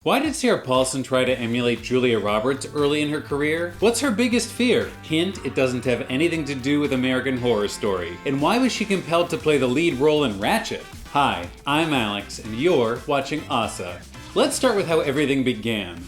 Why did Sarah Paulson try to emulate Julia Roberts early in her career? What's her biggest fear? Hint, it doesn't have anything to do with American Horror Story. And why was she compelled to play the lead role in Ratched? Hi, I'm Alex, and you're watching OSSA. Let's start with how everything began.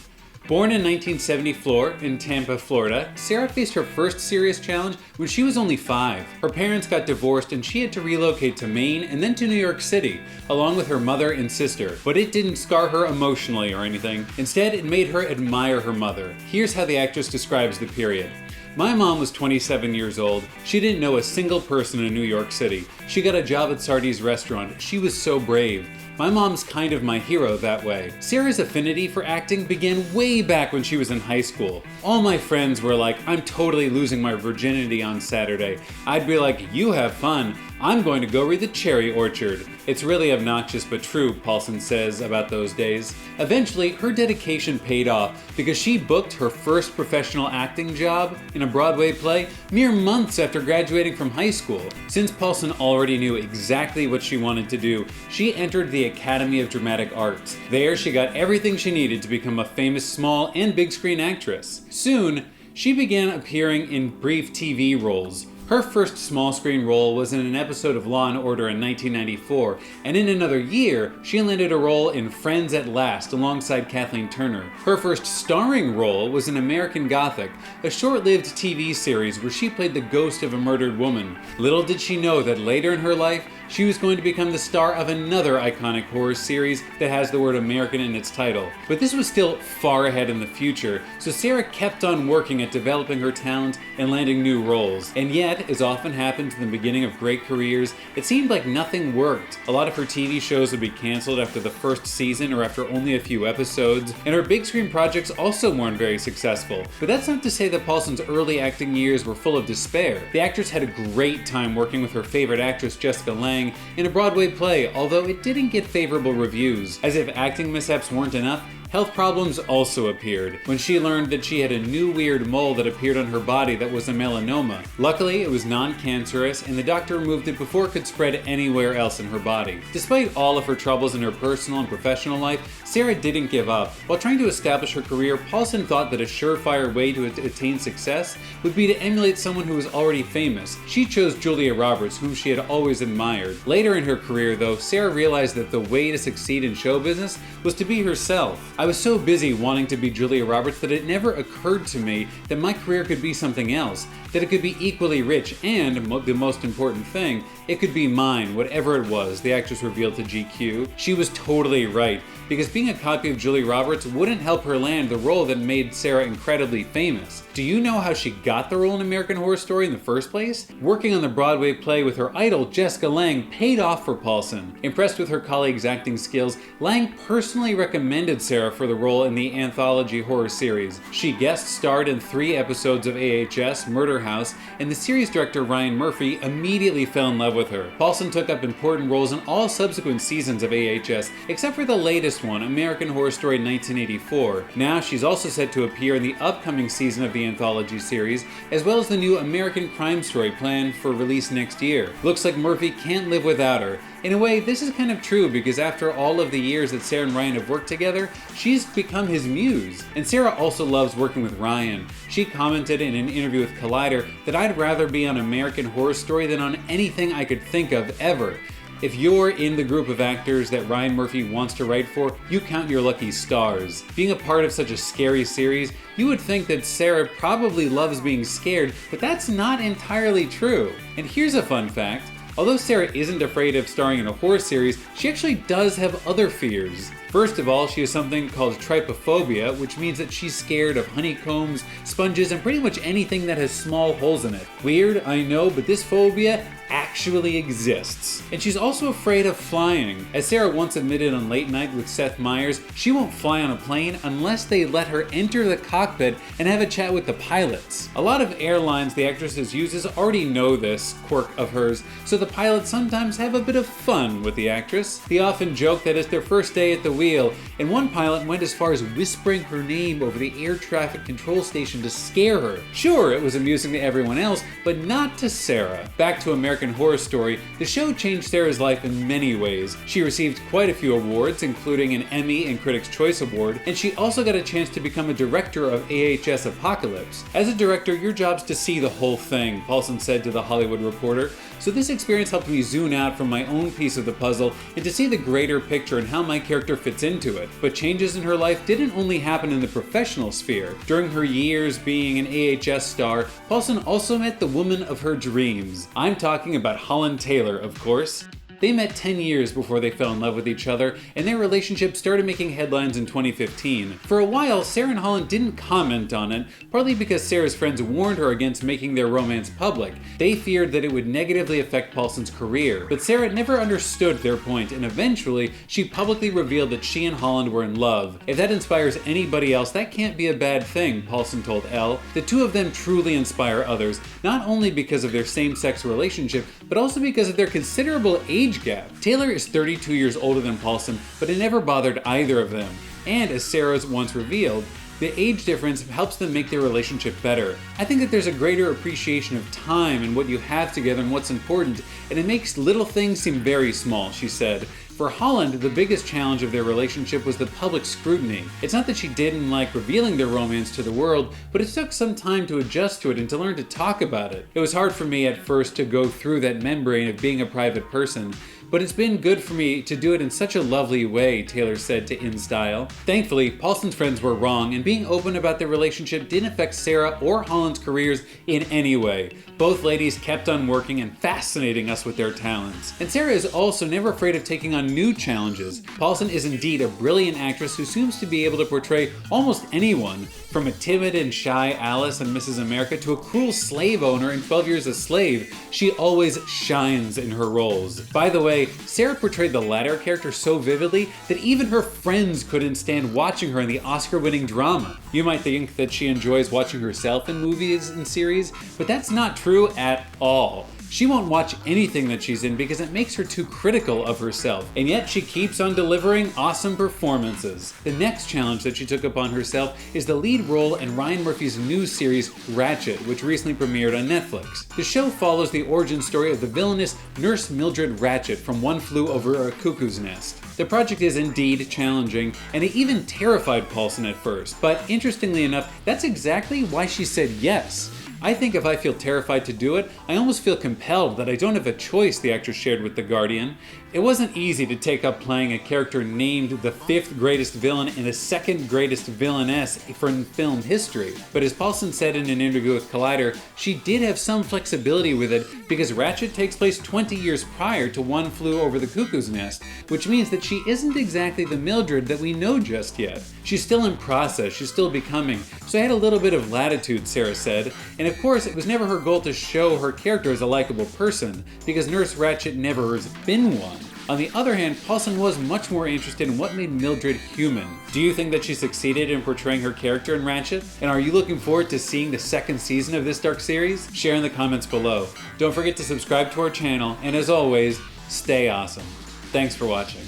Born in 1974 in Tampa, Florida, Sarah faced her first serious challenge when she was only 5. Her parents got divorced and she had to relocate to Maine and then to New York City, along with her mother and sister. But it didn't scar her emotionally or anything. Instead, it made her admire her mother. Here's how the actress describes the period. My mom was 27 years old. She didn't know a single person in New York City. She got a job at Sardi's restaurant. She was so brave. My mom's kind of my hero that way. Sarah's affinity for acting began way back when she was in high school. All my friends were like, I'm totally losing my virginity on Saturday. I'd be like, you have fun. I'm going to go read The Cherry Orchard. It's really obnoxious but true, Paulson says about those days. Eventually, her dedication paid off because she booked her first professional acting job in a Broadway play mere months after graduating from high school. Since Paulson already knew exactly what she wanted to do, she entered the Academy of Dramatic Arts. There, she got everything she needed to become a famous small and big screen actress. Soon, she began appearing in brief TV roles. Her first small screen role was in an episode of Law & Order in 1994, and in another year, she landed a role in Friends at Last alongside Kathleen Turner. Her first starring role was in American Gothic, a short-lived TV series where she played the ghost of a murdered woman. Little did she know that later in her life, she was going to become the star of another iconic horror series that has the word American in its title. But this was still far ahead in the future, so Sarah kept on working at developing her talent and landing new roles. And yet, as often happens in the beginning of great careers, it seemed like nothing worked. A lot of her TV shows would be canceled after the first season or after only a few episodes, and her big screen projects also weren't very successful. But that's not to say that Paulson's early acting years were full of despair. The actress had a great time working with her favorite actress Jessica Lange in a Broadway play, although it didn't get favorable reviews. As if acting mishaps weren't enough, health problems also appeared when she learned that she had a new weird mole that appeared on her body that was a melanoma. Luckily, it was non-cancerous and the doctor removed it before it could spread anywhere else in her body. Despite all of her troubles in her personal and professional life, Sarah didn't give up. While trying to establish her career, Paulson thought that a surefire way to attain success would be to emulate someone who was already famous. She chose Julia Roberts, whom she had always admired. Later in her career, though, Sarah realized that the way to succeed in show business was to be herself. I was so busy wanting to be Julia Roberts that it never occurred to me that my career could be something else, that it could be equally rich, and, the most important thing, it could be mine, whatever it was, the actress revealed to GQ. She was totally right, because being a copy of Julia Roberts wouldn't help her land the role that made Sarah incredibly famous. Do you know how she got the role in American Horror Story in the first place? Working on the Broadway play with her idol Jessica Lange paid off for Paulson. Impressed with her colleagues' acting skills, Lange personally recommended Sarah for the role in the anthology horror series. She guest starred in 3 episodes of AHS, Murder House, and the series director Ryan Murphy immediately fell in love with her. Paulson took up important roles in all subsequent seasons of AHS, except for the latest one, American Horror Story 1984. Now she's also set to appear in the upcoming season of the anthology series, as well as the new American Crime Story planned for release next year. Looks like Murphy can't live without her. In a way, this is kind of true because after all of the years that Sarah and Ryan have worked together, she's become his muse. And Sarah also loves working with Ryan. She commented in an interview with Collider that I'd rather be on American Horror Story than on anything I could think of ever. If you're in the group of actors that Ryan Murphy wants to write for, you count your lucky stars. Being a part of such a scary series, you would think that Sarah probably loves being scared, but that's not entirely true. And here's a fun fact. Although Sarah isn't afraid of starring in a horror series, she actually does have other fears. First of all, she has something called trypophobia, which means that she's scared of honeycombs, sponges, and pretty much anything that has small holes in it. Weird, I know, but this phobia actually exists. And she's also afraid of flying. As Sarah once admitted on Late Night with Seth Meyers, she won't fly on a plane unless they let her enter the cockpit and have a chat with the pilots. A lot of airlines the actress uses already know this quirk of hers, so the pilots sometimes have a bit of fun with the actress. They often joke that it's their first day at the wheel, and one pilot went as far as whispering her name over the air traffic control station to scare her. Sure, it was amusing to everyone else, but not to Sarah. Back to American Horror Horror Story, the show changed Sarah's life in many ways. She received quite a few awards, including an Emmy and Critics' Choice Award, and she also got a chance to become a director of AHS Apocalypse. As a director, your job's to see the whole thing, Paulson said to The Hollywood Reporter. So this experience helped me zoom out from my own piece of the puzzle and to see the greater picture and how my character fits into it. But changes in her life didn't only happen in the professional sphere. During her years being an AHS star, Paulson also met the woman of her dreams. I'm talking about Holland Taylor, of course. They met 10 years before they fell in love with each other, and their relationship started making headlines in 2015. For a while, Sarah and Holland didn't comment on it, partly because Sarah's friends warned her against making their romance public. They feared that it would negatively affect Paulson's career. But Sarah never understood their point, and eventually, she publicly revealed that she and Holland were in love. If that inspires anybody else, that can't be a bad thing, Paulson told Elle. The two of them truly inspire others, not only because of their same-sex relationship, but also because of their considerable age gap. Taylor is 32 years older than Paulson, but it never bothered either of them. And as Sarah's once revealed, the age difference helps them make their relationship better. I think that there's a greater appreciation of time and what you have together and what's important, and it makes little things seem very small, she said. For Holland, the biggest challenge of their relationship was the public scrutiny. It's not that she didn't like revealing their romance to the world, but it took some time to adjust to it and to learn to talk about it. It was hard for me at first to go through that membrane of being a private person, but it's been good for me to do it in such a lovely way, Taylor said to InStyle. Thankfully, Paulson's friends were wrong, and being open about their relationship didn't affect Sarah or Holland's careers in any way. Both ladies kept on working and fascinating us with their talents. And Sarah is also never afraid of taking on new challenges. Paulson is indeed a brilliant actress who seems to be able to portray almost anyone, from a timid and shy Alice in Mrs. America to a cruel slave owner in 12 Years a Slave. She always shines in her roles. By the way, Sarah portrayed the latter character so vividly that even her friends couldn't stand watching her in the Oscar-winning drama. You might think that she enjoys watching herself in movies and series, but that's not true at all. She won't watch anything that she's in because it makes her too critical of herself, and yet she keeps on delivering awesome performances. The next challenge that she took upon herself is the lead role in Ryan Murphy's new series, Ratched, which recently premiered on Netflix. The show follows the origin story of the villainous Nurse Mildred Ratched from One Flew Over a Cuckoo's Nest. The project is indeed challenging, and it even terrified Paulson at first, but interestingly enough, that's exactly why she said yes. I think if I feel terrified to do it, I almost feel compelled that I don't have a choice, the actress shared with The Guardian. It wasn't easy to take up playing a character named the 5th greatest villain and the 2nd greatest villainess from film history. But as Paulson said in an interview with Collider, she did have some flexibility with it because Ratched takes place 20 years prior to One Flew Over the Cuckoo's Nest, which means that she isn't exactly the Mildred that we know just yet. She's still in process, she's still becoming, so I had a little bit of latitude, Sarah said. And of course, it was never her goal to show her character as a likable person, because Nurse Ratched never has been one. On the other hand, Paulson was much more interested in what made Mildred human. Do you think that she succeeded in portraying her character in Ratched? And are you looking forward to seeing the 2nd season of this dark series? Share in the comments below. Don't forget to subscribe to our channel, and as always, stay awesome. Thanks for watching.